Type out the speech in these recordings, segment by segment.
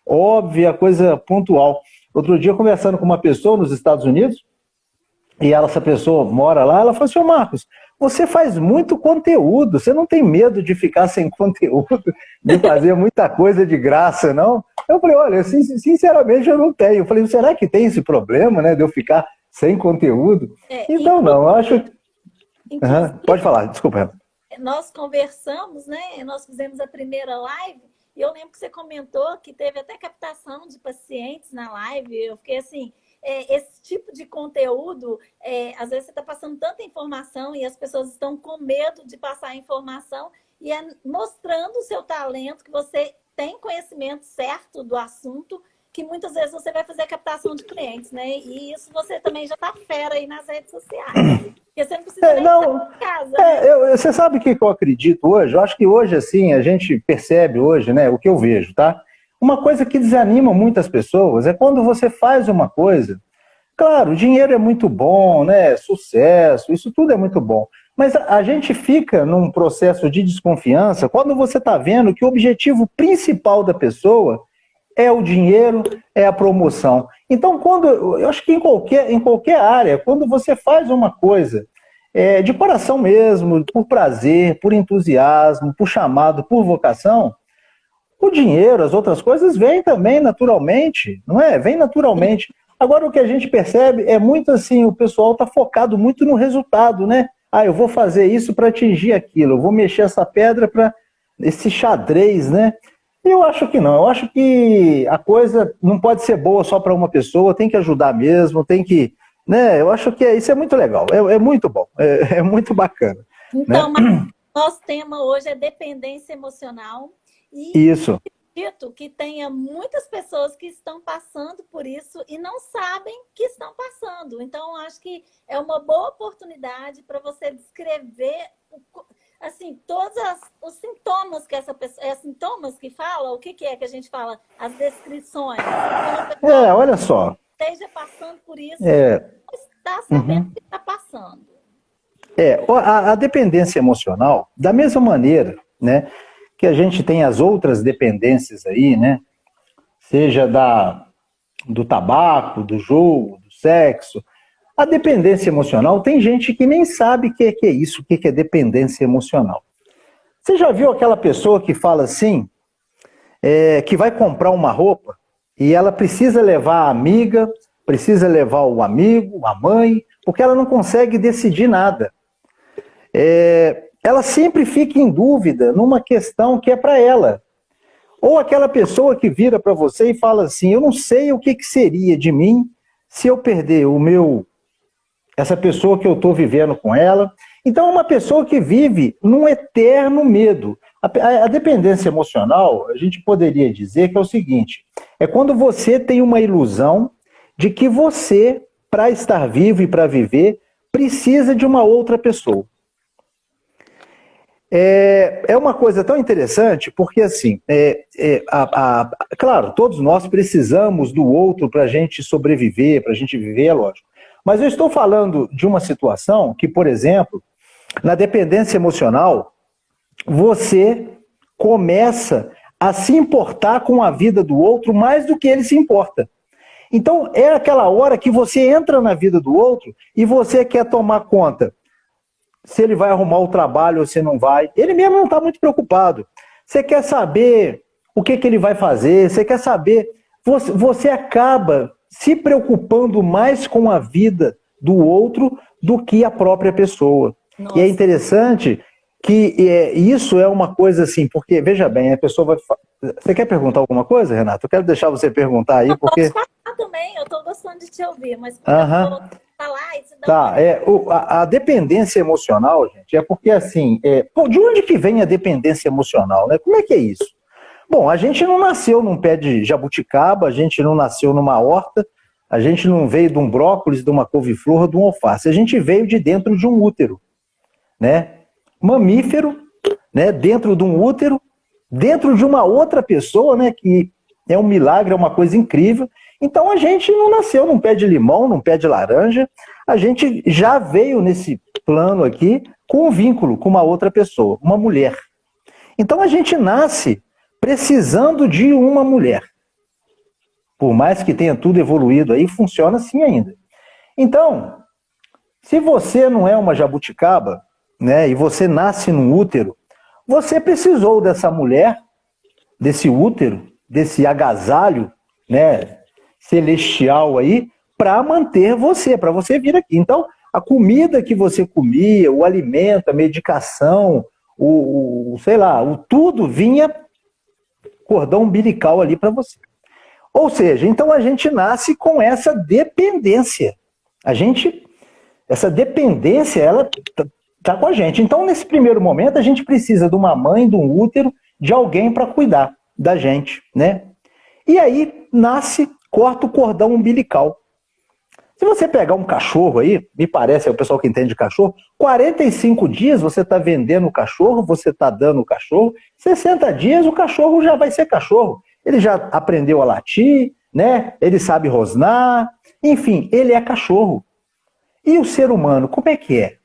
óbvia, coisa pontual. Outro dia, conversando com uma pessoa nos Estados Unidos, e essa pessoa mora lá, ela falou assim, ô Marcos, você faz muito conteúdo, você não tem medo de ficar sem conteúdo, de fazer muita coisa de graça, não? Eu falei, olha, sinceramente eu não tenho. Eu falei, será que tem esse problema, né, de eu ficar sem conteúdo? Então não, eu acho... Pode falar, desculpa. Nós conversamos, né? Nós fizemos a primeira live e eu lembro que você comentou que teve até captação de pacientes na live. Eu fiquei assim, esse tipo de conteúdo, às vezes você está passando tanta informação e as pessoas estão com medo de passar a informação e é mostrando o seu talento, que você tem conhecimento certo do assunto, que muitas vezes você vai fazer captação de clientes, né? E isso você também já está fera aí nas redes sociais. Porque você não precisa nem estar em casa. Né? Você sabe o que eu acredito hoje? Eu acho que hoje, assim, a gente percebe hoje, né, o que eu vejo, tá? Uma coisa que desanima muitas pessoas é quando você faz uma coisa. Claro, o dinheiro é muito bom, né? Sucesso, isso tudo é muito bom. Mas a gente fica num processo de desconfiança quando você está vendo que o objetivo principal da pessoa é o dinheiro, é a promoção. Então, eu acho que em qualquer área, quando você faz uma coisa de coração mesmo, por prazer, por entusiasmo, por chamado, por vocação, o dinheiro, as outras coisas vêm também naturalmente, não é? Vem naturalmente. Agora, o que a gente percebe é muito assim, o pessoal está focado muito no resultado, né? Eu vou fazer isso para atingir aquilo, eu vou mexer essa pedra para esse xadrez, né? Eu acho que não, eu acho que a coisa não pode ser boa só para uma pessoa, tem que ajudar mesmo, tem que, né? Eu acho que isso é muito legal, é muito bom, é muito bacana. Então, né? mas nosso tema hoje é dependência emocional e Isso. acredito que tenha muitas pessoas que estão passando por isso e não sabem que estão passando. Então, acho que é uma boa oportunidade para você descrever assim, todos os sintomas que essa pessoa... sintomas que fala? O que é que a gente fala? As descrições. Olha só. Esteja passando por isso, está sabendo que está passando. A dependência emocional, da mesma maneira, né, que a gente tem as outras dependências aí, né, seja do tabaco, do jogo, do sexo, a dependência emocional, tem gente que nem sabe o que é isso, o que é dependência emocional. Você já viu aquela pessoa que fala assim, que vai comprar uma roupa e ela precisa levar a amiga, precisa levar o amigo, a mãe, porque ela não consegue decidir nada. Ela sempre fica em dúvida numa questão que é para ela. Ou aquela pessoa que vira para você e fala assim, eu não sei o que seria de mim se eu perder essa pessoa que eu estou vivendo com ela. Então, é uma pessoa que vive num eterno medo. A dependência emocional, a gente poderia dizer que é o seguinte, é quando você tem uma ilusão de que você, para estar vivo e para viver, precisa de uma outra pessoa. É uma coisa tão interessante, porque assim, claro, todos nós precisamos do outro para a gente sobreviver, para a gente viver, é lógico. Mas eu estou falando de uma situação que, por exemplo, na dependência emocional, você começa a se importar com a vida do outro mais do que ele se importa. Então, é aquela hora que você entra na vida do outro e você quer tomar conta se ele vai arrumar o trabalho ou se não vai. Ele mesmo não está muito preocupado. Você quer saber o que ele vai fazer, você quer saber... Você acaba se preocupando mais com a vida do outro do que a própria pessoa. Nossa. E é interessante que isso é uma coisa assim, porque, veja bem, a pessoa vai... Você quer perguntar alguma coisa, Renato? Eu quero deixar você perguntar aí, porque... Eu posso falar também, eu estou gostando de te ouvir, mas... falar, a dependência emocional, gente, é porque assim, de onde que vem a dependência emocional, né? Como é que é isso? Bom, a gente não nasceu num pé de jabuticaba, a gente não nasceu numa horta, a gente não veio de um brócolis, de uma couve-flor, de um alface, a gente veio de dentro de um útero, né? Mamífero, né? Dentro de um útero, dentro de uma outra pessoa, né? Que é um milagre, é uma coisa incrível. Então a gente não nasceu num pé de limão, num pé de laranja, a gente já veio nesse plano aqui com um vínculo com uma outra pessoa, uma mulher. Então a gente nasce precisando de uma mulher. Por mais que tenha tudo evoluído aí, funciona assim ainda. Então, se você não é uma jabuticaba, né, e você nasce num útero, você precisou dessa mulher, desse útero, desse agasalho, né, celestial aí, para manter você, para você vir aqui. Então, a comida que você comia, o alimento, a medicação, sei lá, o tudo vinha cordão umbilical ali para você. Ou seja, então a gente nasce com essa dependência. Essa dependência, ela tá com a gente. Então, nesse primeiro momento, a gente precisa de uma mãe, de um útero, de alguém para cuidar da gente, né? E aí nasce, corta o cordão umbilical. Se você pegar um cachorro aí, me parece, é o pessoal que entende de cachorro, 45 dias você está vendendo o cachorro, você está dando o cachorro, 60 dias o cachorro já vai ser cachorro. Ele já aprendeu a latir, né? Ele sabe rosnar, enfim, ele é cachorro. E o ser humano, como é que é?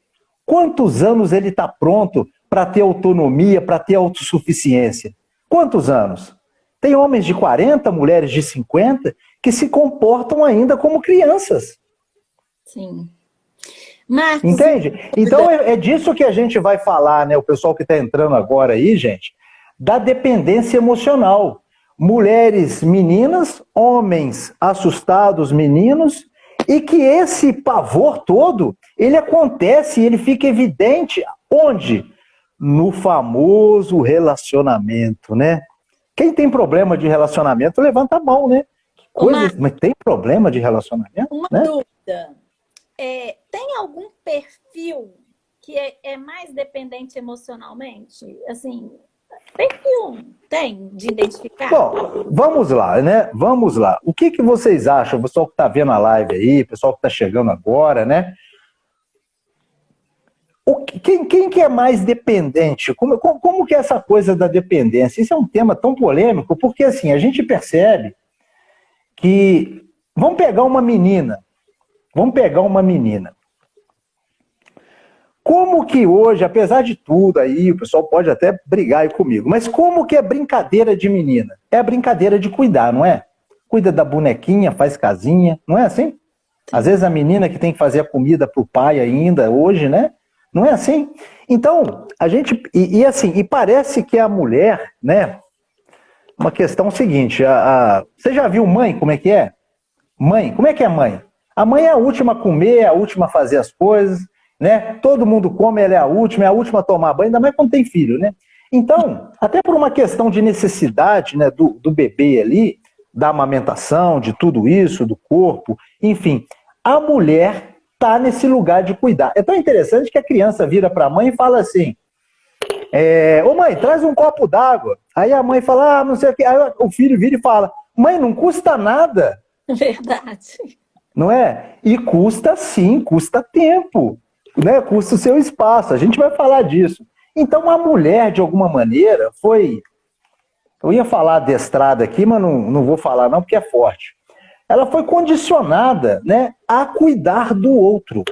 Quantos anos ele está pronto para ter autonomia, para ter autossuficiência? Quantos anos? Tem homens de 40, mulheres de 50, que se comportam ainda como crianças. Sim. Marcos, entende? Então é disso que a gente vai falar, né? O pessoal que está entrando agora aí, gente, da dependência emocional. Mulheres meninas, homens assustados meninos, e que esse pavor todo, ele acontece, ele fica evidente onde? No famoso relacionamento, né? Quem tem problema de relacionamento, levanta a mão, né? Mas tem problema de relacionamento? Uma né? dúvida. Tem algum perfil que é mais dependente emocionalmente? Assim, perfil tem de identificar? Bom, vamos lá, né? Vamos lá. O que vocês acham, o pessoal que está vendo a live aí, o pessoal que está chegando agora, né? Quem que é mais dependente? Como que é essa coisa da dependência? Isso é um tema tão polêmico, porque assim, a gente percebe que... Vamos pegar uma menina. Como que hoje, apesar de tudo aí, o pessoal pode até brigar aí comigo, mas como que é brincadeira de menina? É a brincadeira de cuidar, não é? Cuida da bonequinha, faz casinha, não é assim? Às vezes a menina que tem que fazer a comida pro pai ainda, hoje, né? Não é assim? Então, a gente... E parece que a mulher, né? Uma questão seguinte, você já viu mãe, como é que é? Mãe, como é que é mãe? A mãe é a última a comer, é a última a fazer as coisas, né? Todo mundo come, ela é a última a tomar banho, ainda mais quando tem filho, né? Então, até por uma questão de necessidade, né, do bebê ali, da amamentação, de tudo isso, do corpo, enfim, a mulher está nesse lugar de cuidar. É tão interessante que a criança vira para a mãe e fala assim, ô mãe, traz um copo d'água. Aí a mãe fala, não sei o que. Aí o filho vira e fala, mãe, não custa nada. Verdade. Não é? E custa sim, custa tempo, né? Custa o seu espaço, a gente vai falar disso. Então a mulher, de alguma maneira, foi... Eu ia falar adestrada aqui, mas não vou falar não, porque é forte. Ela foi condicionada, né, a cuidar do outro.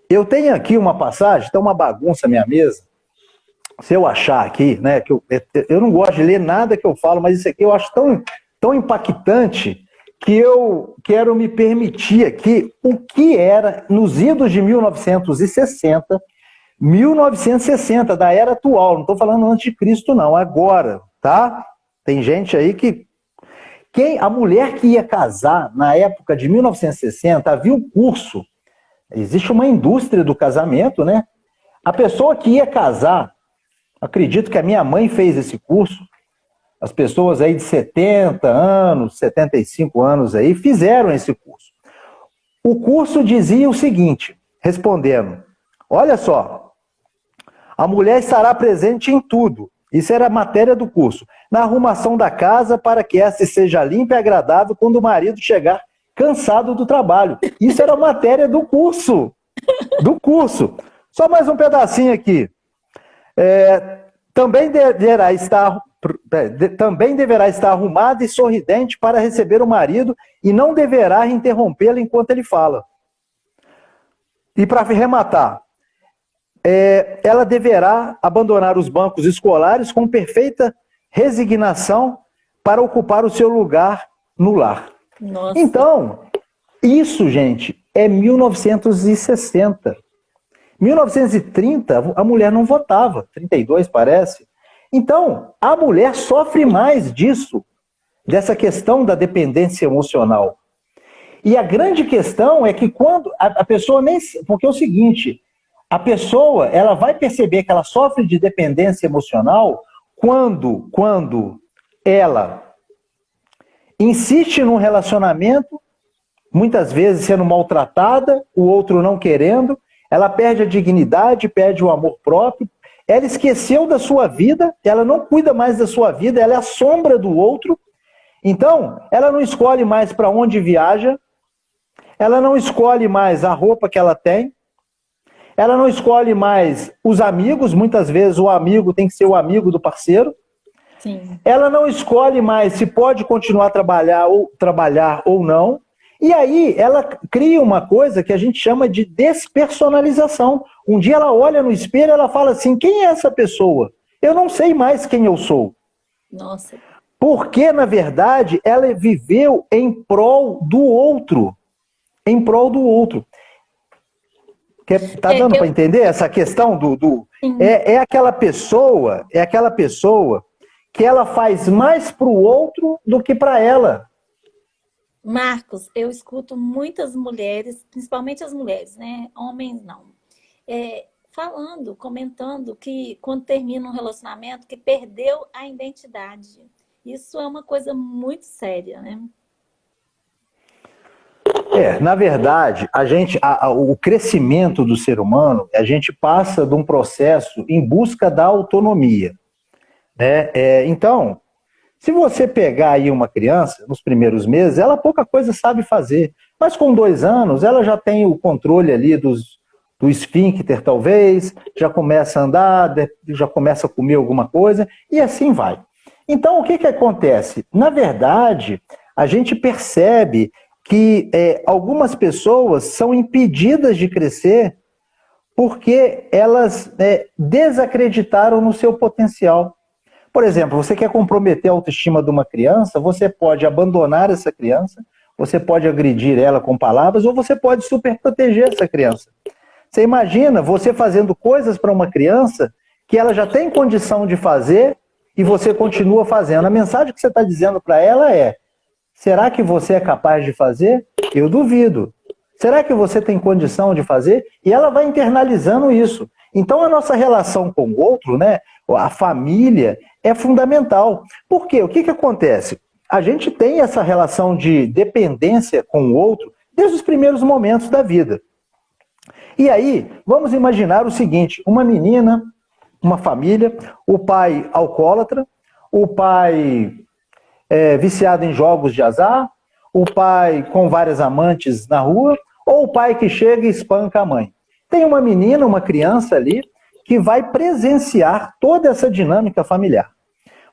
Eu tenho aqui uma passagem, está uma bagunça a minha mesa. Se eu achar aqui, né, que eu não gosto de ler nada que eu falo, mas isso aqui eu acho tão impactante que eu quero me permitir aqui o que era nos idos de 1960, da era atual. Não estou falando antes de Cristo, não, agora, tá? Tem gente aí que... A mulher que ia casar na época de 1960, havia um curso, existe uma indústria do casamento, né? A pessoa que ia casar, acredito que a minha mãe fez esse curso, as pessoas aí de 70 anos, 75 anos aí, fizeram esse curso. O curso dizia o seguinte, respondendo, olha só, a mulher estará presente em tudo. Isso era a matéria do curso. Na arrumação da casa para que esta seja limpa e agradável quando o marido chegar cansado do trabalho. Isso era a matéria do curso. Só mais um pedacinho aqui. Também deverá estar arrumada e sorridente para receber o marido e não deverá interrompê-lo enquanto ele fala. E para arrematar, ela deverá abandonar os bancos escolares com perfeita resignação para ocupar o seu lugar no lar. Nossa. Então, isso, gente, é 1960. 1930, a mulher não votava, 32 parece. Então, a mulher sofre mais disso, dessa questão da dependência emocional. E a grande questão é que quando a pessoa nem... Porque é o seguinte, a pessoa ela vai perceber que ela sofre de dependência emocional quando ela insiste num relacionamento, muitas vezes sendo maltratada, o outro não querendo, ela perde a dignidade, perde o amor próprio, ela esqueceu da sua vida, ela não cuida mais da sua vida, ela é a sombra do outro. Então, ela não escolhe mais para onde viaja, ela não escolhe mais a roupa que ela tem, ela não escolhe mais os amigos, muitas vezes o amigo tem que ser o amigo do parceiro. Sim. Ela não escolhe mais se pode continuar a trabalhar ou não. E aí ela cria uma coisa que a gente chama de despersonalização. Um dia ela olha no espelho e ela fala assim, quem é essa pessoa? Eu não sei mais quem eu sou. Nossa. Porque, na verdade, ela viveu em prol do outro. Em prol do outro. Tá dando para entender essa questão é aquela pessoa que ela faz mais para o outro do que para ela. Marcos, eu escuto muitas mulheres, principalmente as mulheres, né? Homens não. Comentando que quando termina um relacionamento, que perdeu a identidade. Isso é uma coisa muito séria, né? Na verdade, o crescimento do ser humano, a gente passa de um processo em busca da autonomia. Né? Então, se você pegar aí uma criança, nos primeiros meses, ela pouca coisa sabe fazer. Mas com 2 anos, ela já tem o controle ali do esfíncter, talvez, já começa a andar, já começa a comer alguma coisa, e assim vai. Então, o que acontece? Na verdade, a gente percebe que algumas pessoas são impedidas de crescer porque elas desacreditaram no seu potencial. Por exemplo, você quer comprometer a autoestima de uma criança, você pode abandonar essa criança, você pode agredir ela com palavras, ou você pode superproteger essa criança. Você imagina você fazendo coisas para uma criança que ela já tem condição de fazer e você continua fazendo. A mensagem que você está dizendo para ela é: será que você é capaz de fazer? Eu duvido. Será que você tem condição de fazer? E ela vai internalizando isso. Então a nossa relação com o outro, né, a família, é fundamental. Por quê? O que acontece? A gente tem essa relação de dependência com o outro desde os primeiros momentos da vida. E aí, vamos imaginar o seguinte, uma menina, uma família, o pai alcoólatra, o pai viciado em jogos de azar, o pai com várias amantes na rua, ou o pai que chega e espanca a mãe. Tem uma menina, uma criança ali, que vai presenciar toda essa dinâmica familiar.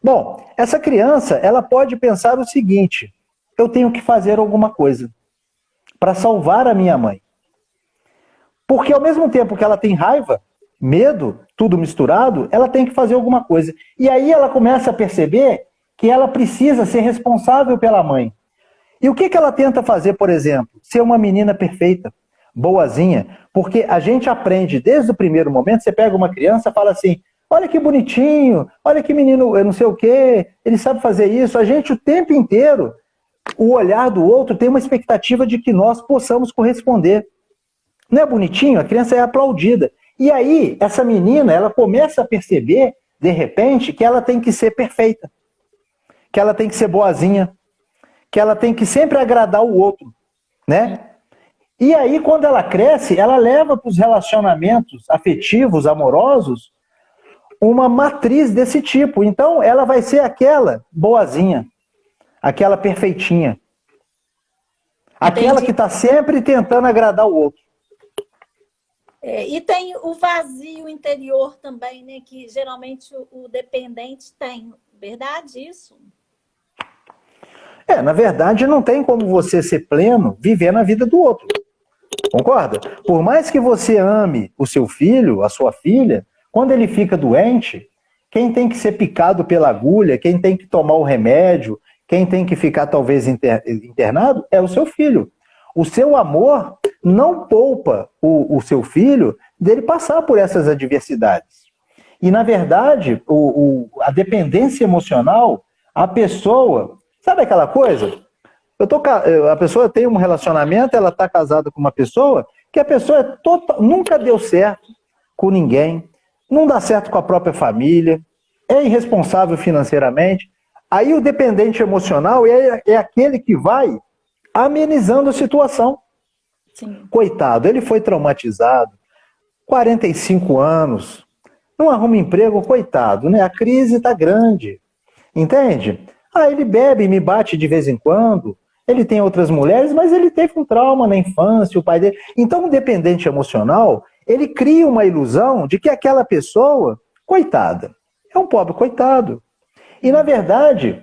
Bom, essa criança, ela pode pensar o seguinte: eu tenho que fazer alguma coisa para salvar a minha mãe. Porque ao mesmo tempo que ela tem raiva, medo, tudo misturado, ela tem que fazer alguma coisa. E aí ela começa a perceber que ela precisa ser responsável pela mãe. E o que ela tenta fazer, por exemplo? Ser uma menina perfeita, boazinha. Porque a gente aprende desde o primeiro momento, você pega uma criança e fala assim, olha que bonitinho, olha que menino, eu não sei o quê, ele sabe fazer isso. A gente o tempo inteiro, o olhar do outro tem uma expectativa de que nós possamos corresponder. Não é bonitinho? A criança é aplaudida. E aí, essa menina, ela começa a perceber, de repente, que ela tem que ser perfeita. Que ela tem que ser boazinha. Que ela tem que sempre agradar o outro. Né? E aí, quando ela cresce, ela leva para os relacionamentos afetivos, amorosos, uma matriz desse tipo. Então, ela vai ser aquela boazinha. Aquela perfeitinha. Aquela que está sempre tentando agradar o outro. E tem o vazio interior também, né? Que geralmente o dependente tem. Verdade isso? Na verdade, não tem como você ser pleno vivendo a vida do outro. Concorda? Por mais que você ame o seu filho, a sua filha, quando ele fica doente, quem tem que ser picado pela agulha, quem tem que tomar o remédio, quem tem que ficar talvez internado, é o seu filho. O seu amor não poupa o seu filho dele passar por essas adversidades. E, na verdade, a dependência emocional, a pessoa... Sabe aquela coisa? A pessoa tem um relacionamento, ela está casada com uma pessoa, que a pessoa nunca deu certo com ninguém, não dá certo com a própria família, é irresponsável financeiramente. Aí o dependente emocional é aquele que vai amenizando a situação. Sim. Coitado, ele foi traumatizado, 45 anos, não arruma emprego, coitado, né? A crise está grande, entende? Ele bebe e me bate de vez em quando, ele tem outras mulheres, mas ele teve um trauma na infância, o pai dele... Então o dependente emocional, ele cria uma ilusão de que aquela pessoa, coitada, é um pobre coitado. E, na verdade,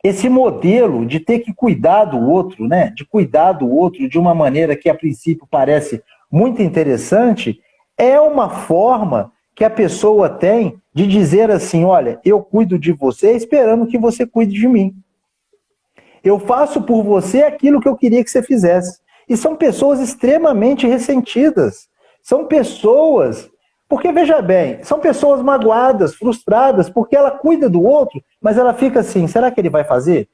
esse modelo de ter que cuidar do outro, né, de cuidar do outro de uma maneira que, a princípio, parece muito interessante, é uma forma que a pessoa tem de dizer assim, olha, eu cuido de você esperando que você cuide de mim. Eu faço por você aquilo que eu queria que você fizesse. E são pessoas extremamente ressentidas. São pessoas... Porque, veja bem, são pessoas magoadas, frustradas, porque ela cuida do outro, mas ela fica assim, será que ele vai fazer?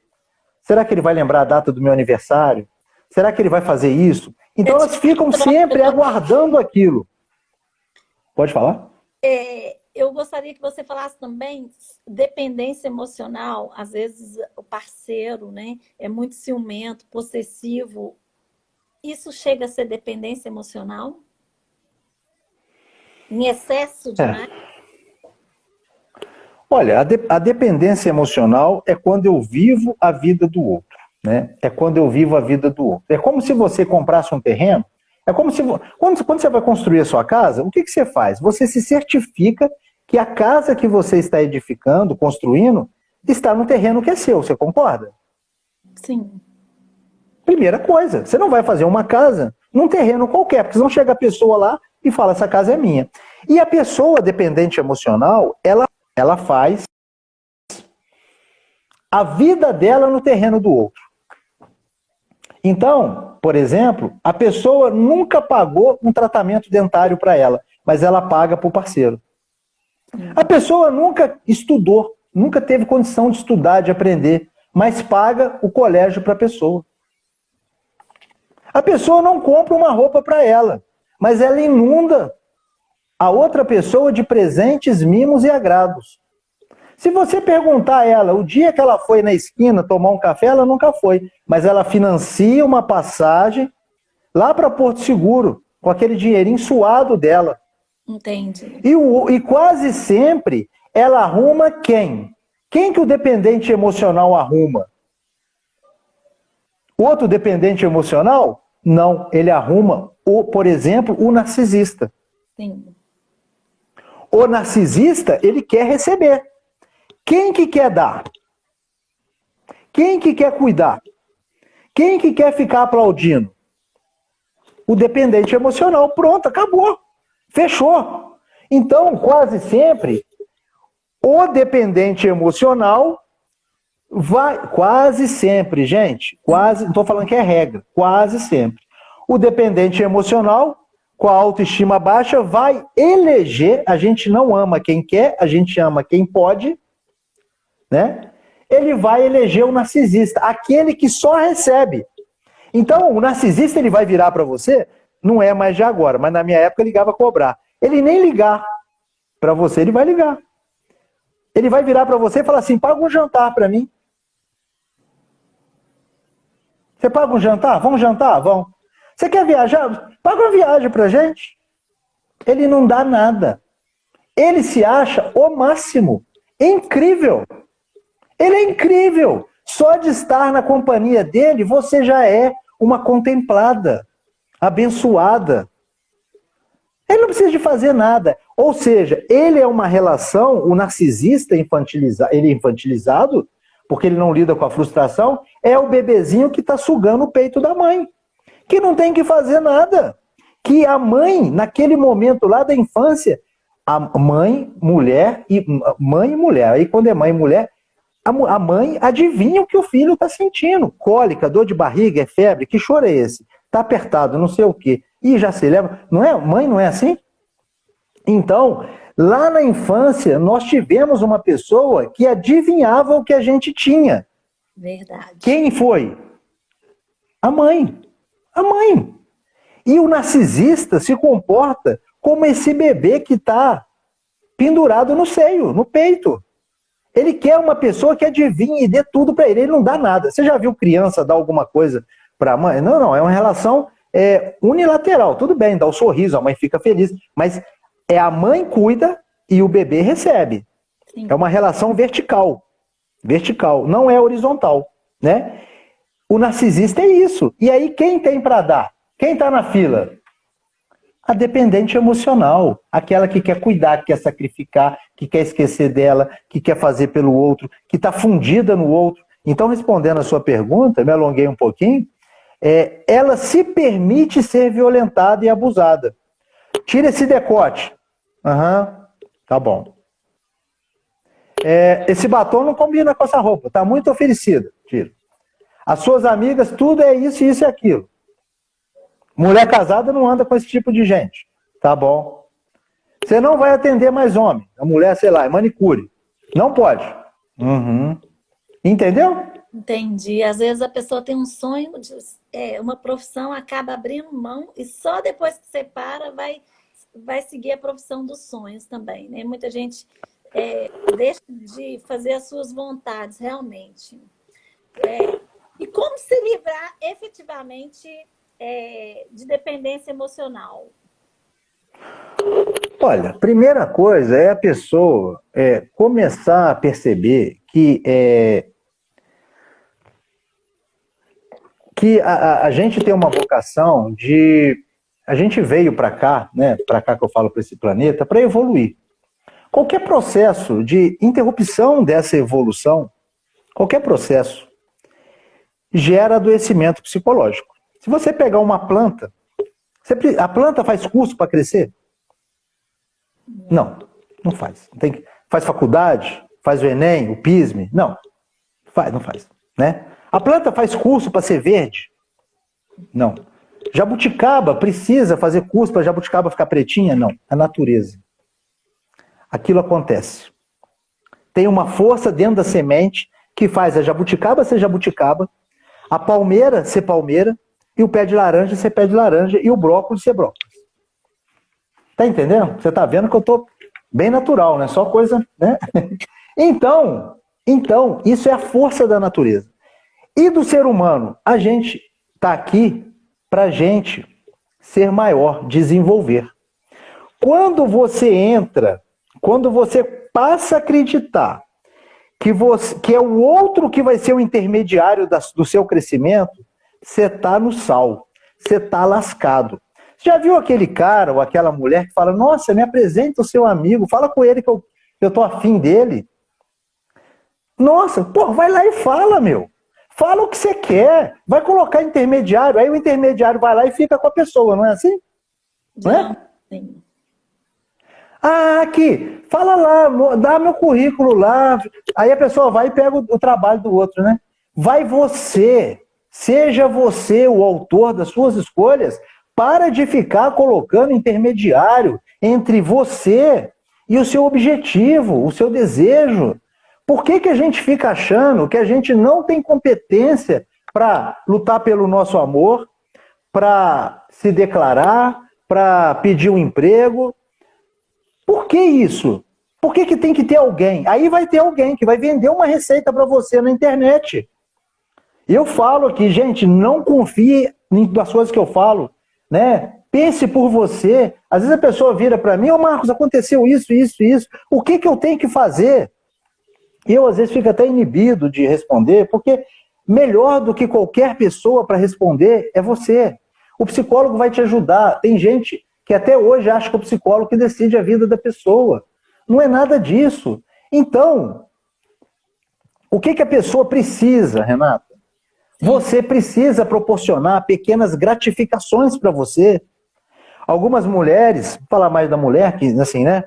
Será que ele vai lembrar a data do meu aniversário? Será que ele vai fazer isso? Então elas ficam sempre aguardando aquilo. Pode falar? Eu gostaria que você falasse também dependência emocional. Às vezes o parceiro, né, é muito ciumento, possessivo. Isso chega a ser dependência emocional? Em excesso demais? Olha, a dependência emocional é quando eu vivo a vida do outro, né? É quando eu vivo a vida do outro. É como se você comprasse um terreno, é como se... Quando você vai construir a sua casa, o que você faz? Você se certifica que a casa que você está edificando, construindo, está no terreno que é seu, você concorda? Sim. Primeira coisa, você não vai fazer uma casa num terreno qualquer, porque senão chega a pessoa lá e fala, essa casa é minha. E a pessoa dependente emocional, ela faz a vida dela no terreno do outro. Então, por exemplo, a pessoa nunca pagou um tratamento dentário para ela, mas ela paga para o parceiro. A pessoa nunca estudou, nunca teve condição de estudar, de aprender, mas paga o colégio para a pessoa. A pessoa não compra uma roupa para ela, mas ela inunda a outra pessoa de presentes, mimos e agrados. Se você perguntar a ela, o dia que ela foi na esquina tomar um café, ela nunca foi, mas ela financia uma passagem lá para Porto Seguro, com aquele dinheirinho suado dela. Entendi. E quase sempre ela arruma quem? Quem que o dependente emocional arruma? Outro dependente emocional? Não, ele arruma, por exemplo, o narcisista. Sim. O narcisista, ele quer receber. Quem que quer dar? Quem que quer cuidar? Quem que quer ficar aplaudindo? O dependente emocional. Pronto, acabou. Fechou. Então, quase sempre, o dependente emocional vai... Quase sempre, gente. Quase, não estou falando que é regra. Quase sempre. O dependente emocional, com a autoestima baixa, vai eleger... A gente não ama quem quer, a gente ama quem pode, né? Ele vai eleger o narcisista, aquele que só recebe. Então, o narcisista, ele vai virar para você, não é mais de agora, mas na minha época ele ligava a cobrar. Ele nem ligar para você, ele vai ligar. Ele vai virar para você e falar assim, paga um jantar para mim. Você paga um jantar? Vamos jantar? Vamos. Você quer viajar? Paga uma viagem pra gente. Ele não dá nada. Ele se acha o máximo. É incrível. Ele é incrível. Só de estar na companhia dele, você já é uma contemplada, abençoada. Ele não precisa de fazer nada. Ou seja, ele é uma relação, o narcisista ele é infantilizado, porque ele não lida com a frustração, é o bebezinho que está sugando o peito da mãe, que não tem que fazer nada. Que a mãe, naquele momento lá da infância, a mãe, mulher e mãe e mulher. Aí quando é mãe e mulher, a mãe adivinha o que o filho está sentindo. Cólica, dor de barriga, é febre, que choro é esse? Está apertado, não sei o quê. E já se leva. Não é? Mãe não é assim? Então, lá na infância, nós tivemos uma pessoa que adivinhava o que a gente tinha. Verdade. Quem foi? A mãe. A mãe. E o narcisista se comporta como esse bebê que está pendurado no seio, no peito. Ele quer uma pessoa que adivinhe e dê tudo para ele. Ele não dá nada. Você já viu criança dar alguma coisa para a mãe? Não, não. É uma relação unilateral. Tudo bem, dá o sorriso, a mãe fica feliz. Mas é a mãe cuida e o bebê recebe. Sim. É uma relação vertical. Vertical, não é horizontal, né? O narcisista é isso. E aí quem tem para dar? Quem está na fila? A dependente emocional, aquela que quer cuidar, que quer sacrificar, que quer esquecer dela, que quer fazer pelo outro, que está fundida no outro. Então, respondendo a sua pergunta, me alonguei um pouquinho, ela se permite ser violentada e abusada. Tira esse decote. Tá bom. Esse batom não combina com essa roupa, está muito oferecida. Tira. As suas amigas, tudo é isso, isso e aquilo. Mulher casada não anda com esse tipo de gente. Tá bom. Você não vai atender mais homem. A mulher, sei lá, é manicure. Não pode. Entendeu? Entendi. Às vezes a pessoa tem um sonho de uma profissão, acaba abrindo mão e só depois que separa vai seguir a profissão dos sonhos também, né? Muita gente deixa de fazer as suas vontades, realmente. E como se livrar efetivamente de dependência emocional? Olha, primeira coisa é a pessoa começar a perceber que a gente tem uma vocação de... A gente veio para cá, né? Para cá que eu falo, para esse planeta, para evoluir. Qualquer processo de interrupção dessa evolução, qualquer processo, gera adoecimento psicológico. Se você pegar uma planta, a planta faz curso para crescer? Não, não faz. Faz faculdade? Faz o Enem, o PISME? Não, não faz. Né? A planta faz curso para ser verde? Não. Jabuticaba precisa fazer curso para jabuticaba ficar pretinha? Não, é natureza. Aquilo acontece. Tem uma força dentro da semente que faz a jabuticaba ser jabuticaba, a palmeira ser palmeira, e o pé de laranja ser pé de laranja, e o brócolis ser brócolis. Tá entendendo? Você tá vendo que eu tô bem natural, né? Só coisa, né? Então, isso é a força da natureza. E do ser humano, a gente tá aqui pra gente ser maior, desenvolver. Quando você passa a acreditar que é o outro que vai ser o intermediário do seu crescimento, você está no sal, você está lascado. Você já viu aquele cara ou aquela mulher que fala, nossa, me apresenta o seu amigo, fala com ele que eu estou afim dele. Nossa, pô, vai lá e fala, meu. Fala o que você quer, vai colocar intermediário, aí o intermediário vai lá e fica com a pessoa, não é assim? Não é? Sim. Ah, aqui, fala lá, dá meu currículo lá. Aí a pessoa vai e pega o trabalho do outro, né? Vai você, seja você o autor das suas escolhas, para de ficar colocando intermediário entre você e o seu objetivo, o seu desejo. Por que a gente fica achando que a gente não tem competência para lutar pelo nosso amor, para se declarar, para pedir um emprego? Por que isso? Por que tem que ter alguém? Aí vai ter alguém que vai vender uma receita para você na internet. Eu falo aqui, gente, não confie nas coisas que eu falo, né? Pense por você. Às vezes a pessoa vira para mim, Marcos, aconteceu isso, isso, isso. O que eu tenho que fazer? Eu, às vezes, fico até inibido de responder, porque melhor do que qualquer pessoa para responder é você. O psicólogo vai te ajudar. Tem gente que até hoje acha que é o psicólogo que decide a vida da pessoa. Não é nada disso. Então, o que a pessoa precisa, Renata? Você precisa proporcionar pequenas gratificações para você. Algumas mulheres, vou falar mais da mulher, que assim, né?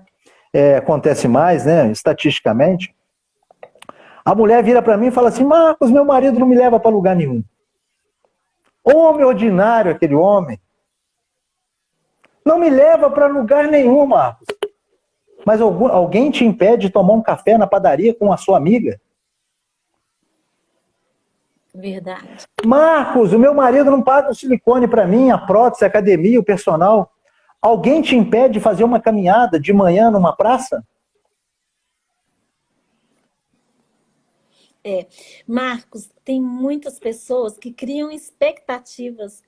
acontece mais, né, estatisticamente. A mulher vira para mim e fala assim: Marcos, meu marido não me leva para lugar nenhum. Homem ordinário, aquele homem. Não me leva para lugar nenhum, Marcos. Mas alguém te impede de tomar um café na padaria com a sua amiga? Verdade. Marcos, o meu marido não paga o silicone para mim, a prótese, a academia, o personal. Alguém te impede de fazer uma caminhada de manhã numa praça? Marcos, tem muitas pessoas que criam expectativas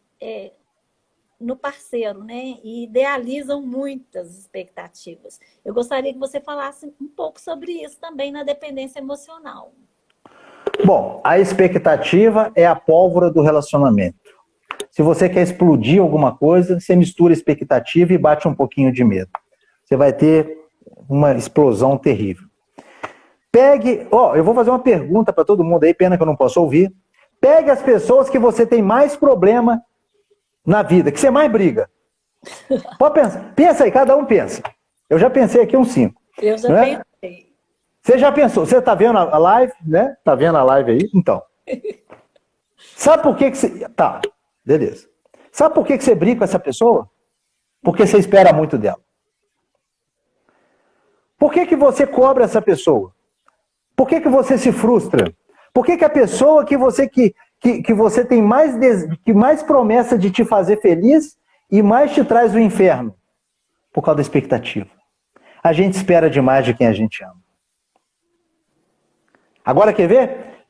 no parceiro, né? E idealizam muitas expectativas. Eu gostaria que você falasse um pouco sobre isso também na dependência emocional. Bom, a expectativa é a pólvora do relacionamento. Se você quer explodir alguma coisa, você mistura expectativa e bate um pouquinho de medo. Você vai ter uma explosão terrível. Eu vou fazer uma pergunta para todo mundo aí, pena que eu não posso ouvir. Pegue as pessoas que você tem mais problema na vida, que você mais briga. Pode pensar. Pensa aí, cada um pensa. Eu já pensei aqui uns 5. Eu já pensei. Você já pensou? Você está vendo a live, né? Está vendo a live aí? Então. Sabe por que você... Tá, beleza. Sabe por que você briga com essa pessoa? Porque você espera muito dela. Por que você cobra essa pessoa? Por que você se frustra? Por que a pessoa que você tem mais promessa de te fazer feliz e mais te traz o inferno? Por causa da expectativa. A gente espera demais de quem a gente ama. Agora, quer ver?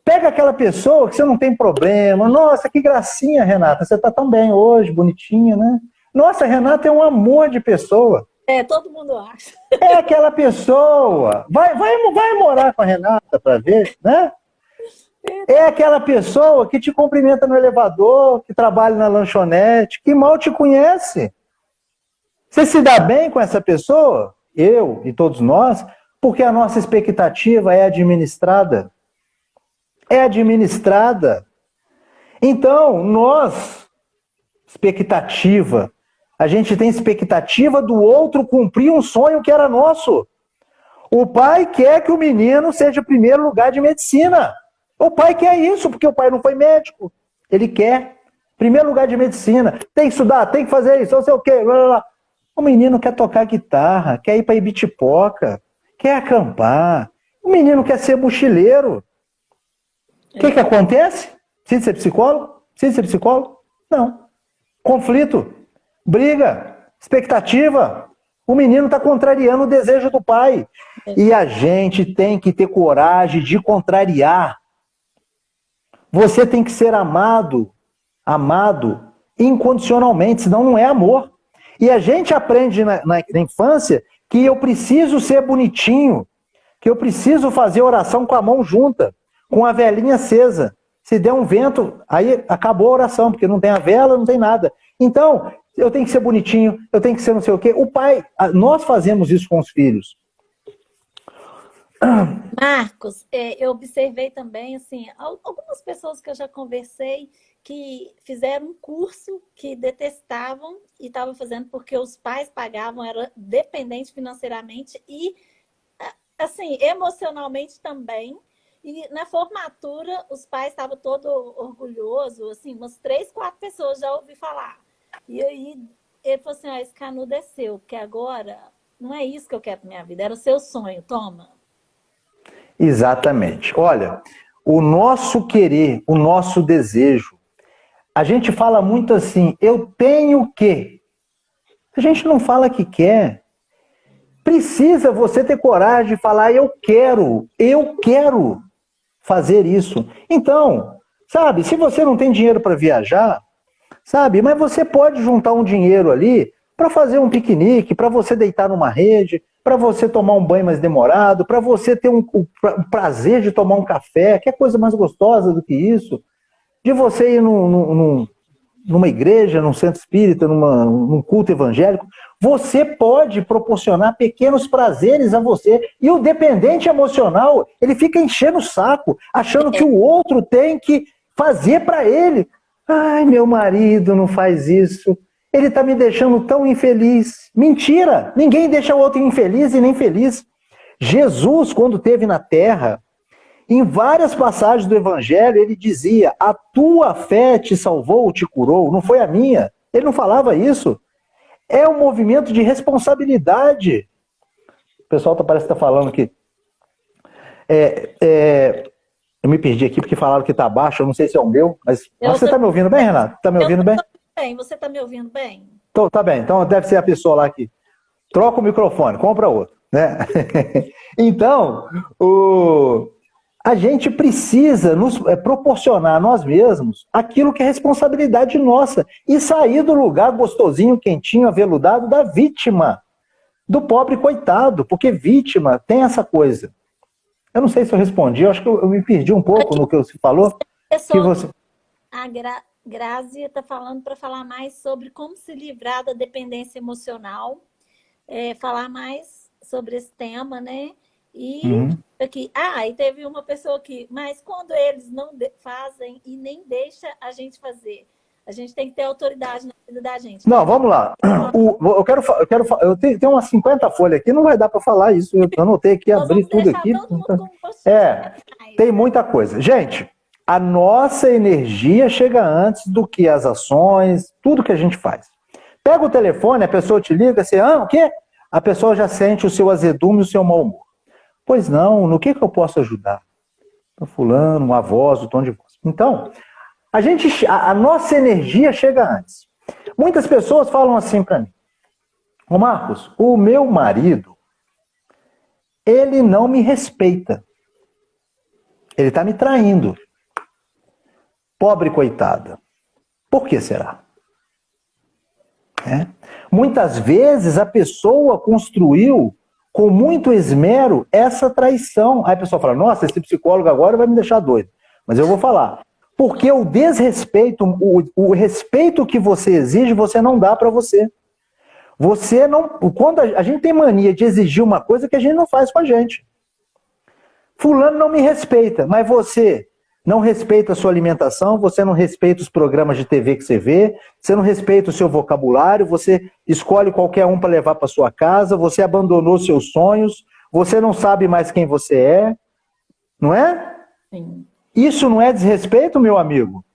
Pega aquela pessoa que você não tem problema. Nossa, que gracinha, Renata. Você está tão bem hoje, bonitinha, né? Nossa, Renata é um amor de pessoa. Todo mundo acha. É aquela pessoa. Vai morar com a Renata para ver, né? É aquela pessoa que te cumprimenta no elevador, que trabalha na lanchonete, que mal te conhece. Você se dá bem com essa pessoa? Eu e todos nós, porque a nossa expectativa é administrada. É administrada. Então, expectativa. A gente tem expectativa do outro cumprir um sonho que era nosso. O pai quer que o menino seja o primeiro lugar de medicina. O pai quer isso, porque o pai não foi médico. Ele quer primeiro lugar de medicina. Tem que estudar, tem que fazer isso, não sei o quê. Blá, blá, blá. O menino quer tocar guitarra, quer ir para Ibitipoca, quer acampar. O menino quer ser mochileiro. O que acontece? Precisa ser psicólogo? Precisa ser psicólogo? Não. Conflito, briga, expectativa. O menino está contrariando o desejo do pai. E a gente tem que ter coragem de contrariar. Você tem que ser amado incondicionalmente, senão não é amor. E a gente aprende na infância que eu preciso ser bonitinho, que eu preciso fazer oração com a mão junta, com a velinha acesa. Se der um vento, aí acabou a oração, porque não tem a vela, não tem nada. Então, eu tenho que ser bonitinho, eu tenho que ser não sei o quê. O pai, nós fazemos isso com os filhos. Marcos, eu observei também, assim, algumas pessoas que eu já conversei que fizeram um curso que detestavam e estavam fazendo porque os pais pagavam, era dependente financeiramente e, assim, emocionalmente também. E na formatura, os pais estavam todos orgulhosos, assim, umas 3, 4 pessoas já ouvi falar. E aí ele falou assim, esse canudo é seu, porque agora não é isso que eu quero para minha vida, era o seu sonho, toma. Exatamente. Olha, o nosso querer, o nosso desejo, a gente fala muito assim, eu tenho que. A gente não fala que quer. Precisa você ter coragem de falar, eu quero fazer isso. Então, sabe, se você não tem dinheiro para viajar, sabe, mas você pode juntar um dinheiro ali para fazer um piquenique, para você deitar numa rede, para você tomar um banho mais demorado, para você ter o prazer de tomar um café, que é coisa mais gostosa do que isso, de você ir numa igreja, num centro espírita, num culto evangélico. Você pode proporcionar pequenos prazeres a você. E o dependente emocional, ele fica enchendo o saco, achando que o outro tem que fazer para ele. Ai, meu marido não faz isso. Ele está me deixando tão infeliz. Mentira! Ninguém deixa o outro infeliz e nem feliz. Jesus, quando esteve na terra, em várias passagens do Evangelho, ele dizia: a tua fé te salvou, te curou, não foi a minha. Ele não falava isso. É um movimento de responsabilidade. O pessoal parece que está falando que... eu me perdi aqui porque falaram que está baixo, eu não sei se é o meu, mas você está me ouvindo bem, Renato? Está me ouvindo bem? Bem, você está me ouvindo bem? Então, tá bem, então deve ser a pessoa lá que troca o microfone, compra outro, né? Então, a gente precisa nos proporcionar a nós mesmos aquilo que é responsabilidade nossa e sair do lugar gostosinho, quentinho, aveludado da vítima, do pobre coitado, porque vítima tem essa coisa. Eu não sei se eu respondi, eu acho que eu me perdi um pouco no que você falou. Que você... A Grazi está falando para falar mais sobre como se livrar da dependência emocional, falar mais sobre esse tema, né? E aqui, e teve uma pessoa aqui, mas quando eles não fazem e nem deixa a gente fazer, a gente tem que ter autoridade na vida da gente. Não, vamos lá. Eu tenho umas 50 folhas aqui, não vai dar para falar isso. Eu anotei aqui, abri tudo aqui. Tem muita coisa. Gente, a nossa energia chega antes do que as ações, tudo que a gente faz. Pega o telefone, a pessoa te liga, você, o quê? A pessoa já sente o seu azedume e o seu mau humor. Pois não, no que eu posso ajudar? Fulano, uma voz, o tom de voz. Então, a nossa energia chega antes. Muitas pessoas falam assim para mim: ô Marcos, o meu marido, ele não me respeita. Ele está me traindo. Pobre coitada. Por que será? Muitas vezes a pessoa construiu com muito esmero essa traição. Aí a pessoa fala: nossa, esse psicólogo agora vai me deixar doido. Mas eu vou falar. Porque o desrespeito, o respeito que você exige, você não dá para você. Você não... Quando a gente tem mania de exigir uma coisa que a gente não faz com a gente. Fulano não me respeita, mas você não respeita a sua alimentação, você não respeita os programas de TV que você vê, você não respeita o seu vocabulário, você escolhe qualquer um para levar para sua casa, você abandonou seus sonhos, você não sabe mais quem você é, não é? Sim. Isso não é desrespeito, meu amigo?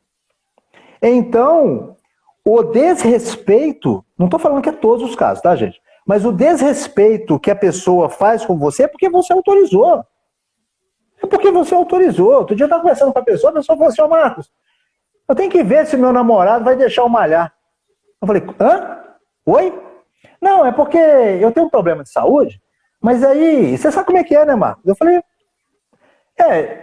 Então, o desrespeito, não estou falando que é todos os casos, tá, gente? Mas o desrespeito que a pessoa faz com você é porque você autorizou. É porque você autorizou. Outro dia eu estava conversando com a pessoa falou assim: ô Marcos, eu tenho que ver se meu namorado vai deixar eu malhar. Eu falei: hã? Oi? Não, é porque eu tenho um problema de saúde, mas aí, você sabe como é que é, né, Marcos? Eu falei: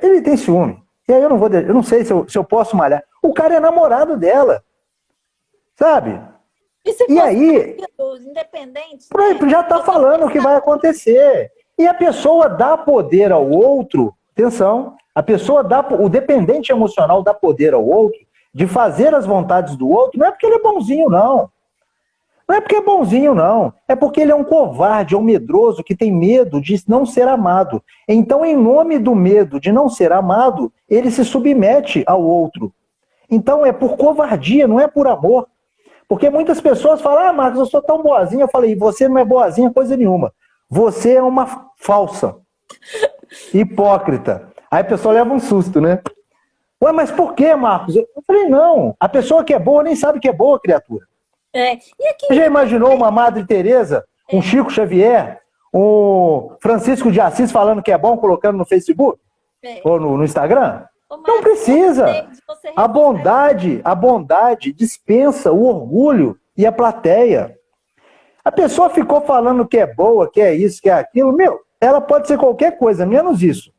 ele tem ciúme. E aí eu não sei se eu posso malhar. O cara é namorado dela. Sabe? E aí, independente, já está falando o que vai acontecer. E a pessoa dá poder ao outro, atenção, o dependente emocional dá poder ao outro de fazer as vontades do outro, não é porque ele é bonzinho, não. Não é porque é bonzinho, não. É porque ele é um covarde, é um medroso que tem medo de não ser amado. Então, em nome do medo de não ser amado, ele se submete ao outro. Então, é por covardia, não é por amor. Porque muitas pessoas falam: Marcos, eu sou tão boazinha. Eu falei: você não é boazinha coisa nenhuma. Você é uma falsa. Hipócrita. Aí a pessoa leva um susto, né? Ué, mas por que, Marcos? Eu falei: não. A pessoa que é boa nem sabe que é boa, criatura. E aqui... Você já imaginou uma Madre Teresa, um Chico Xavier, um Francisco de Assis falando que é bom, colocando no Facebook? Ou no Instagram? Não precisa. A bondade dispensa o orgulho e a plateia. A pessoa ficou falando que é boa, que é isso, que é aquilo. Ela pode ser qualquer coisa, menos isso.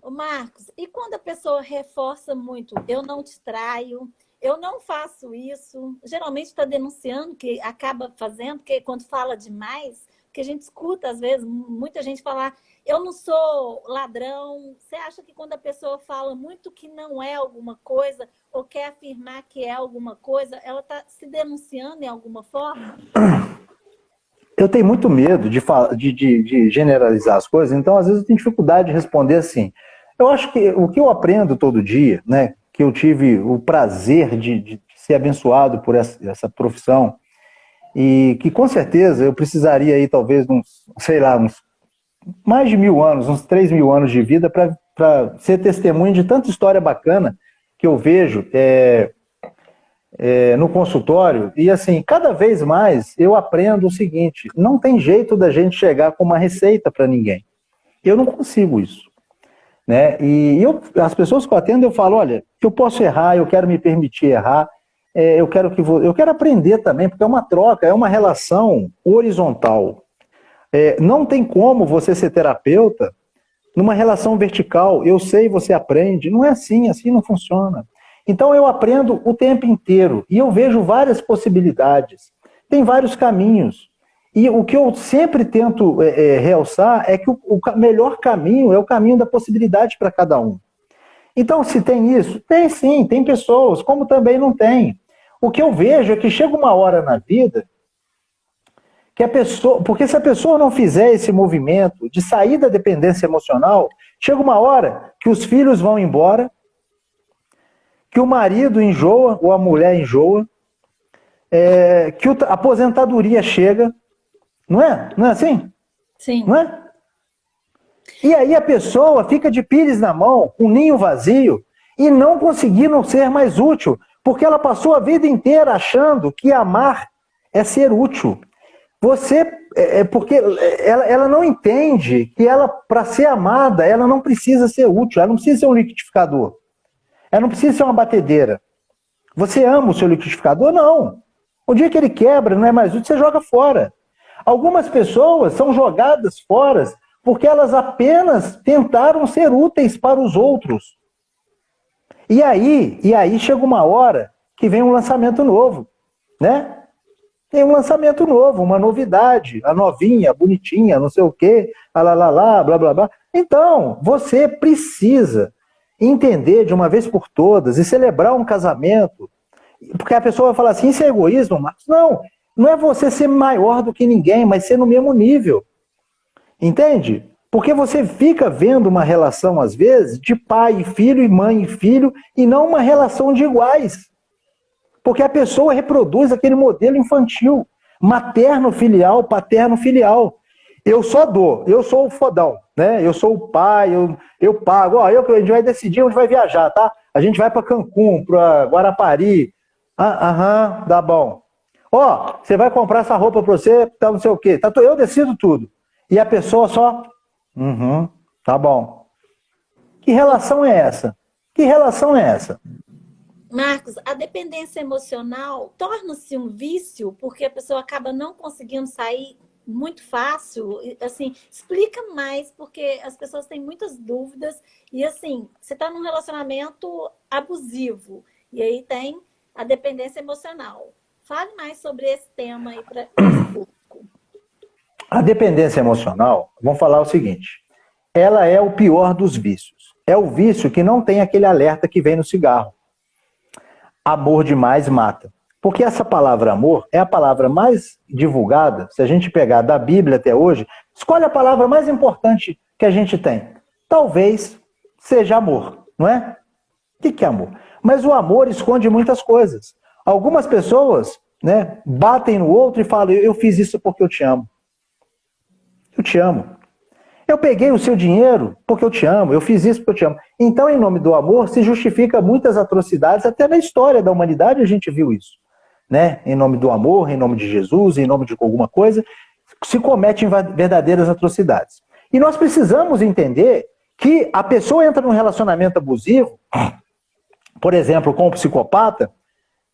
Marcos, e quando a pessoa reforça muito: eu não te traio, eu não faço isso, geralmente está denunciando, que acaba fazendo, porque quando fala demais, que a gente escuta às vezes muita gente falar: eu não sou ladrão. Você acha que quando a pessoa fala muito que não é alguma coisa, ou quer afirmar que é alguma coisa, ela está se denunciando em alguma forma? Eu tenho muito medo de generalizar as coisas, então às vezes eu tenho dificuldade de responder assim. Eu acho que o que eu aprendo todo dia, né, que eu tive o prazer de ser abençoado por essa profissão, e que com certeza eu precisaria aí talvez uns, sei lá, uns mais de 1000 anos, uns 3000 anos de vida para ser testemunho de tanta história bacana que eu vejo no consultório. E assim, cada vez mais eu aprendo o seguinte: não tem jeito da gente chegar com uma receita para ninguém. Eu não consigo isso, né? E as pessoas que eu atendo, eu falo, olha, que eu posso errar, eu quero me permitir errar, eu quero aprender também, porque é uma troca, é uma relação horizontal. Não tem como você ser terapeuta numa relação vertical. Eu sei, você aprende. Não é assim não funciona. Então eu aprendo o tempo inteiro e eu vejo várias possibilidades. Tem vários caminhos. E o que eu sempre tento realçar é que o melhor caminho é o caminho da possibilidade para cada um. Então, se tem isso, tem sim, tem pessoas, como também não tem. O que eu vejo é que chega uma hora na vida que a pessoa, porque se a pessoa não fizer esse movimento de sair da dependência emocional, chega uma hora que os filhos vão embora, que o marido enjoa ou a mulher enjoa, que a aposentadoria chega, não é? Não é assim? Sim. Não é? E aí a pessoa fica de pires na mão, um ninho vazio, e não conseguindo ser mais útil, porque ela passou a vida inteira achando que amar é ser útil. Porque ela não entende que ela, para ser amada, ela não precisa ser útil, ela não precisa ser um liquidificador, ela não precisa ser uma batedeira. Você ama o seu liquidificador? Não. O dia que ele quebra, não é mais útil, você joga fora. Algumas pessoas são jogadas fora porque elas apenas tentaram ser úteis para os outros. E aí chega uma hora que vem um lançamento novo, né? Tem um lançamento novo, uma novidade, a novinha, a bonitinha, não sei o quê, blá, blá, blá. Então, você precisa entender de uma vez por todas e celebrar um casamento, porque a pessoa vai falar assim, isso é egoísmo, Marcos? Não é você ser maior do que ninguém, mas ser no mesmo nível. Entende? Porque você fica vendo uma relação, às vezes, de pai e filho, e mãe e filho, e não uma relação de iguais. Porque a pessoa reproduz aquele modelo infantil, materno-filial, paterno-filial. Eu só dou, eu sou o fodão, né? Eu sou o pai, eu pago. A gente vai decidir onde vai viajar, tá? A gente vai para Cancún, para Guarapari. Dá bom. Você vai comprar essa roupa para você, tá, não sei o quê. Eu decido tudo. E a pessoa só... tá bom. Que relação é essa? Que relação é essa? Marcos, a dependência emocional torna-se um vício porque a pessoa acaba não conseguindo sair muito fácil. Assim, explica mais, porque as pessoas têm muitas dúvidas. E assim, você está num relacionamento abusivo e aí tem a dependência emocional. Fale mais sobre esse tema aí para esse público. A dependência emocional, vamos falar o seguinte, ela é o pior dos vícios. É o vício que não tem aquele alerta que vem no cigarro. Amor demais mata. Porque essa palavra amor é a palavra mais divulgada, se a gente pegar da Bíblia até hoje, escolhe a palavra mais importante que a gente tem. Talvez seja amor, não é? O que é amor? Mas o amor esconde muitas coisas. Algumas pessoas, né, batem no outro e falam, eu fiz isso porque eu te amo. Eu te amo. Eu peguei o seu dinheiro porque eu te amo. Eu fiz isso porque eu te amo. Então, em nome do amor, se justifica muitas atrocidades. Até na história da humanidade a gente viu isso. Né? Em nome do amor, em nome de Jesus, em nome de alguma coisa, se cometem verdadeiras atrocidades. E nós precisamos entender que a pessoa entra num relacionamento abusivo, por exemplo, com um psicopata,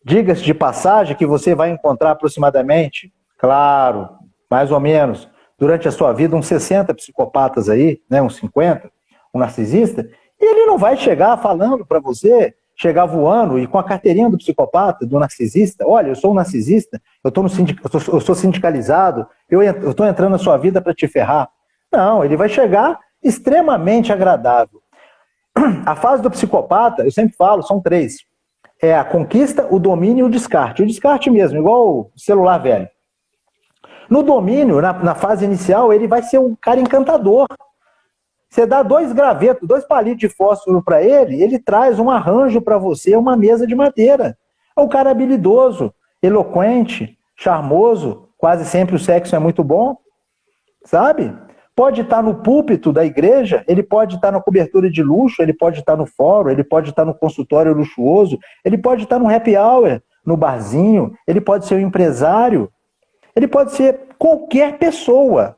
diga-se de passagem que você vai encontrar aproximadamente, claro, mais ou menos, durante a sua vida, uns 60 psicopatas aí, né, uns 50, um narcisista, e ele não vai chegar falando para você, chegar voando e com a carteirinha do psicopata, do narcisista, olha, eu sou um narcisista, eu sou sindicalizado, eu estou entrando na sua vida para te ferrar. Não, ele vai chegar extremamente agradável. A fase do psicopata, eu sempre falo, são 3. É a conquista, o domínio e o descarte. O descarte mesmo, igual o celular velho. No domínio, na fase inicial, ele vai ser um cara encantador. Você dá 2 gravetos, 2 palitos de fósforo para ele, ele traz um arranjo para você, uma mesa de madeira. É um cara habilidoso, eloquente, charmoso, quase sempre o sexo é muito bom, sabe? Pode estar no púlpito da igreja, ele pode estar na cobertura de luxo, ele pode estar no fórum, ele pode estar no consultório luxuoso, ele pode estar no happy hour, no barzinho, ele pode ser um empresário, ele pode ser qualquer pessoa.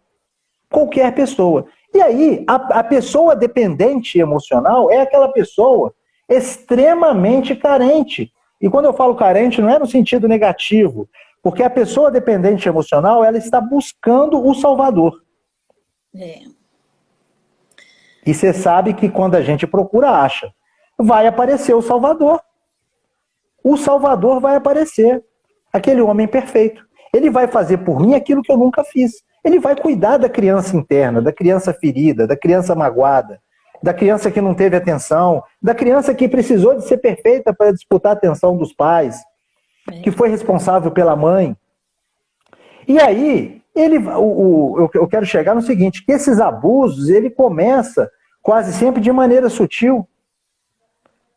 Qualquer pessoa. E aí, a pessoa dependente emocional é aquela pessoa extremamente carente. E quando eu falo carente, não é no sentido negativo, porque a pessoa dependente emocional, ela está buscando o Salvador. É. E você sabe que quando a gente procura, acha. Vai aparecer o Salvador. O Salvador vai aparecer. Aquele homem perfeito. Ele vai fazer por mim aquilo que eu nunca fiz. Ele vai cuidar da criança interna, da criança ferida, da criança magoada, da criança que não teve atenção, da criança que precisou de ser perfeita para disputar a atenção dos pais, que foi responsável pela mãe. E aí, eu quero chegar no seguinte, que esses abusos, ele começa quase sempre de maneira sutil,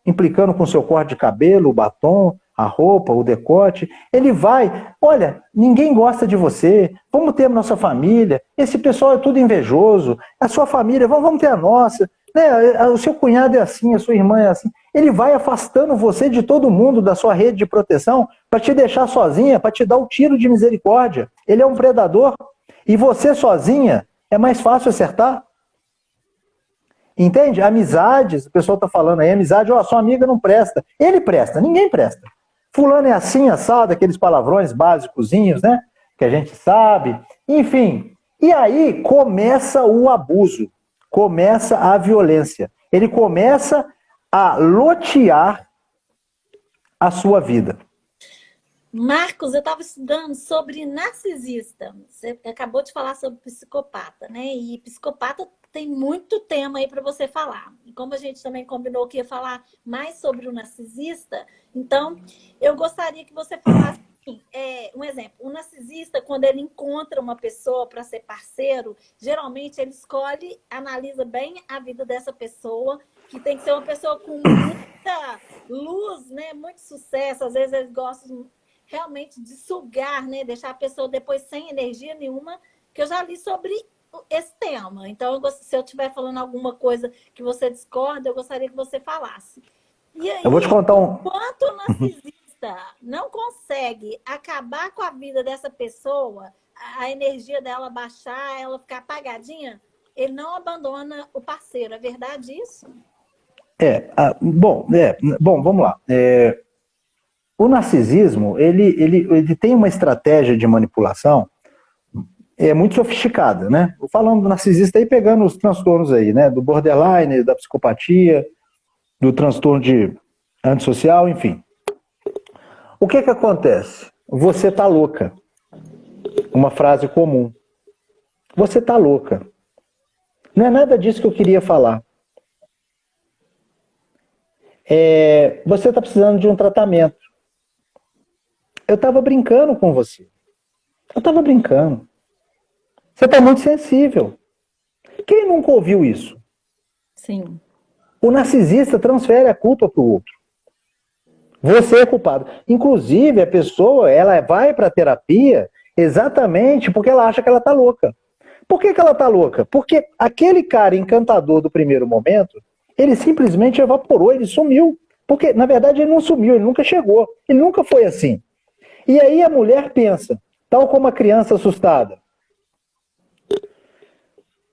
implicando com o seu corte de cabelo, o batom, a roupa, o decote. Ele vai, olha, ninguém gosta de você, vamos ter a nossa família, esse pessoal é tudo invejoso, a sua família, vamos ter a nossa, né? O seu cunhado é assim, a sua irmã é assim. Ele vai afastando você de todo mundo, da sua rede de proteção, para te deixar sozinha, para te dar o tiro de misericórdia. Ele é um predador, e você sozinha é mais fácil acertar. Entende? Amizades, o pessoal está falando aí, amizade, ó, sua amiga não presta. Ele presta, ninguém presta. Fulano é assim, assado, aqueles palavrões básicozinhos, né? Que a gente sabe. Enfim, e aí começa o abuso, começa a violência. Ele começa a lotear a sua vida. Marcos, eu estava estudando sobre narcisista. Você acabou de falar sobre psicopata, né? E psicopata tem muito tema aí para você falar. E como a gente também combinou que ia falar mais sobre o narcisista, então eu gostaria que você falasse assim, um exemplo. O narcisista, quando ele encontra uma pessoa para ser parceiro, geralmente ele escolhe, analisa bem a vida dessa pessoa, que tem que ser uma pessoa com muita luz, né? Muito sucesso. Às vezes eles gostam realmente de sugar, né? Deixar a pessoa depois sem energia nenhuma, que eu já li sobre esse tema. Então, se eu estiver falando alguma coisa que você discorda, eu gostaria que você falasse. E aí, eu vou te contar enquanto o narcisista não consegue acabar com a vida dessa pessoa, a energia dela baixar, ela ficar apagadinha, ele não abandona o parceiro. É verdade isso? Bom, vamos lá. O narcisismo, ele tem uma estratégia de manipulação muito sofisticada, né? Falando do narcisista aí, pegando os transtornos aí, né? Do borderline, da psicopatia, do transtorno de antissocial, enfim. O que acontece? Você tá louca. Uma frase comum. Você tá louca. Não é nada disso que eu queria falar. Você está precisando de um tratamento. Eu estava brincando com você. Eu estava brincando. Você está muito sensível. Quem nunca ouviu isso? Sim. O narcisista transfere a culpa para o outro. Você é culpado. Inclusive, a pessoa ela vai para a terapia exatamente porque ela acha que ela está louca. Por que ela está louca? Porque aquele cara encantador do primeiro momento, ele simplesmente evaporou, ele sumiu. Porque, na verdade, ele não sumiu, ele nunca chegou. Ele nunca foi assim. E aí a mulher pensa, tal como a criança assustada.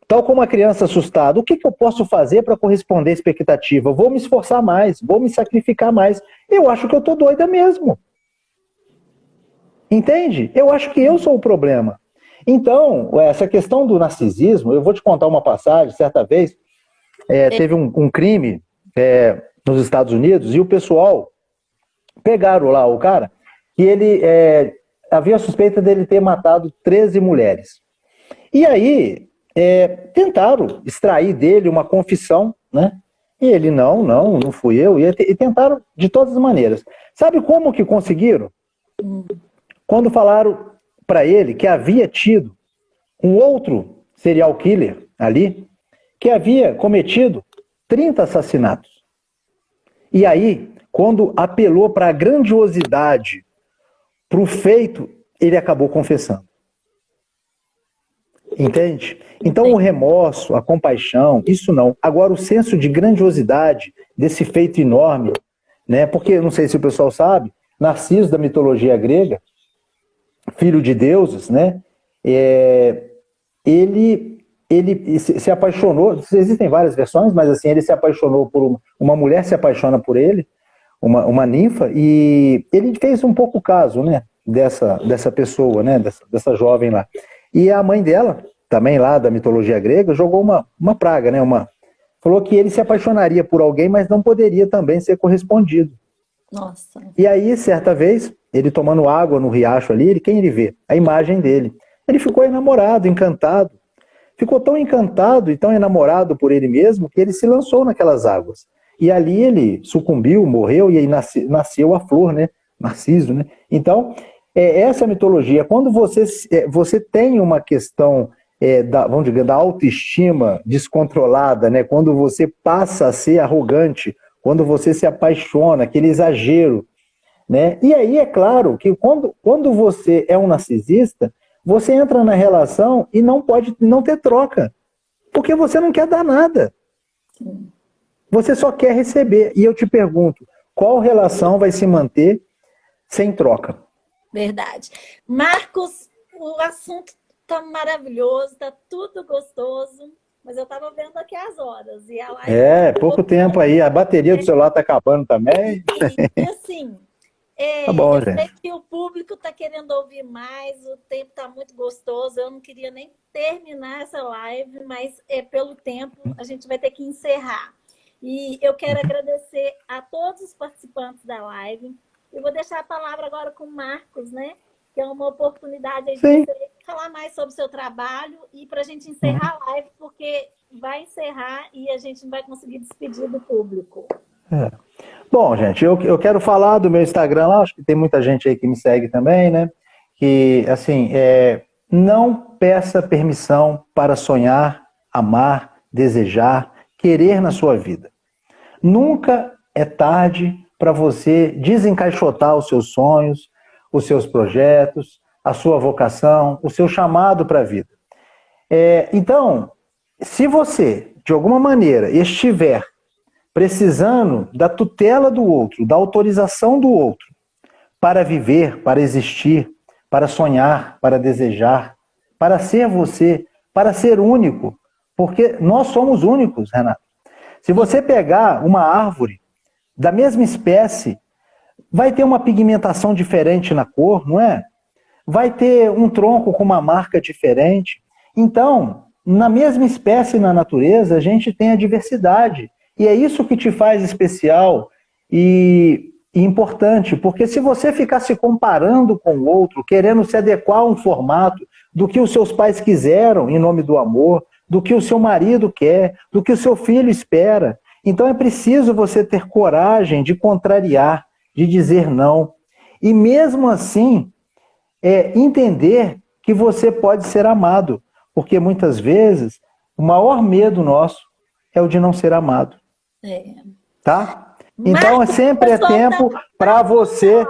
Tal como a criança assustada, o que eu posso fazer para corresponder à expectativa? Vou me esforçar mais, vou me sacrificar mais. Eu acho que eu estou doida mesmo. Entende? Eu acho que eu sou o problema. Então, essa questão do narcisismo, eu vou te contar uma passagem, certa vez, teve um crime nos Estados Unidos e o pessoal pegaram lá o cara e ele havia a suspeita dele ter matado 13 mulheres. E aí tentaram extrair dele uma confissão, né? E ele, não fui eu. E tentaram de todas as maneiras. Sabe como que conseguiram? Quando falaram para ele que havia tido um outro serial killer ali, que havia cometido 30 assassinatos. E aí, quando apelou para a grandiosidade, para o feito ele acabou confessando. Entende? Então o remorso, a compaixão, isso não. Agora o senso de grandiosidade desse feito enorme, né? Porque, não sei se o pessoal sabe, Narciso da mitologia grega, filho de deuses, né? Ele se apaixonou, existem várias versões, mas assim, ele se apaixonou por uma mulher, se apaixona por ele, uma ninfa, e ele fez um pouco caso, né? Dessa pessoa, né? Dessa jovem lá. E a mãe dela, também lá da mitologia grega, jogou uma praga, né? Falou que ele se apaixonaria por alguém, mas não poderia também ser correspondido. Nossa. E aí, certa vez, ele tomando água no riacho ali, quem ele vê? A imagem dele. Ele ficou enamorado, encantado. Ficou tão encantado e tão enamorado por ele mesmo que ele se lançou naquelas águas. E ali ele sucumbiu, morreu, e aí nasceu a flor, né? Narciso, né? Então, essa mitologia, quando você tem uma questão vamos dizer, da autoestima descontrolada, né? Quando você passa a ser arrogante, quando você se apaixona, aquele exagero, né? E aí é claro que quando você é um narcisista, você entra na relação e não pode não ter troca, porque você não quer dar nada. Você só quer receber. E eu te pergunto, qual relação vai se manter sem troca? Verdade. Marcos, o assunto tá maravilhoso, tá tudo gostoso, mas eu tava vendo aqui as horas. E a live pouco tempo aí, a bateria do celular tá acabando também. E assim, tá bom, eu gente. sei que o público tá querendo ouvir mais, o tempo tá muito gostoso, eu não queria nem terminar essa live, mas pelo tempo a gente vai ter que encerrar. E eu quero agradecer a todos os participantes da live. Eu vou deixar a palavra agora com o Marcos, né? Que é uma oportunidade aí de você falar mais sobre o seu trabalho e para a gente encerrar a live, porque vai encerrar e a gente não vai conseguir despedir do público. Bom, gente, eu quero falar do meu Instagram lá, acho que tem muita gente aí que me segue também, né? Que, assim, não peça permissão para sonhar, amar, desejar, querer na sua vida. Nunca é tarde para você desencaixotar os seus sonhos, os seus projetos, a sua vocação, o seu chamado para a vida. Então, se você, de alguma maneira, estiver precisando da tutela do outro, da autorização do outro, para viver, para existir, para sonhar, para desejar, para ser você, para ser único, porque nós somos únicos, Renato. Se você pegar uma árvore da mesma espécie, vai ter uma pigmentação diferente na cor, não é? Vai ter um tronco com uma marca diferente. Então, na mesma espécie na natureza, a gente tem a diversidade. E é isso que te faz especial e importante, porque se você ficar se comparando com o outro, querendo se adequar a um formato do que os seus pais quiseram em nome do amor, do que o seu marido quer, do que o seu filho espera, então é preciso você ter coragem de contrariar, de dizer não. E mesmo assim, entender que você pode ser amado, porque muitas vezes o maior medo nosso é o de não ser amado. Tá? Então sempre é tempo para você.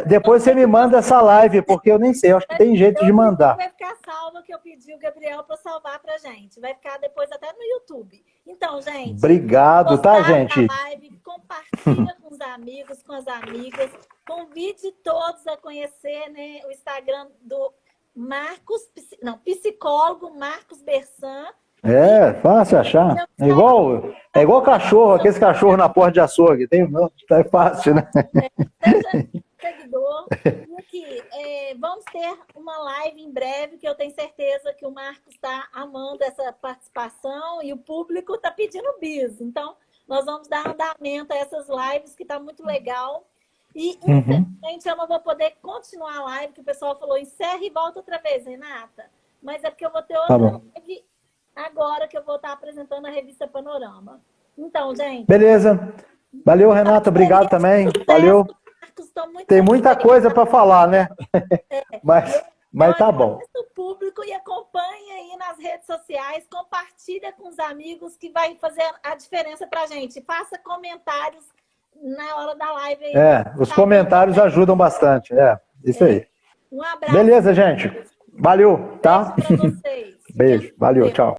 Depois você me manda essa live, porque eu nem sei, eu acho que tem jeito de mandar. Vai ficar salva, que eu pedi o Gabriel para salvar pra gente. Vai ficar depois até no YouTube. Então, gente. Obrigado, tá, gente? Live, compartilha com os amigos, com as amigas. Convide todos a conhecer, né, o Instagram do psicólogo Marcos Bersan. Fácil achar. É igual cachorro, aqueles cachorros na porta de açougue. É fácil, né? Seguidor. E aqui, vamos ter uma live em breve, que eu tenho certeza que o Marcos está amando essa participação e o público está pedindo bis. Então, nós vamos dar andamento a essas lives, que está muito legal. E, infelizmente, eu não vou poder continuar a live, que o pessoal falou, encerra e volta outra vez, Renata. Mas é porque eu vou ter outra live agora, que eu vou estar apresentando a revista Panorama. Então, gente... Beleza. Valeu, Renata. Obrigado também. Valeu. Tem muita coisa para falar, né? Mas tá bom. O público e acompanha aí nas redes sociais, compartilha com os amigos, que vai fazer a diferença pra gente. Faça comentários na hora da live aí. Os comentários ajudam bastante. Isso aí. Um abraço. Beleza, gente. Valeu, tá? Beijo para vocês. Beijo. Valeu, tchau.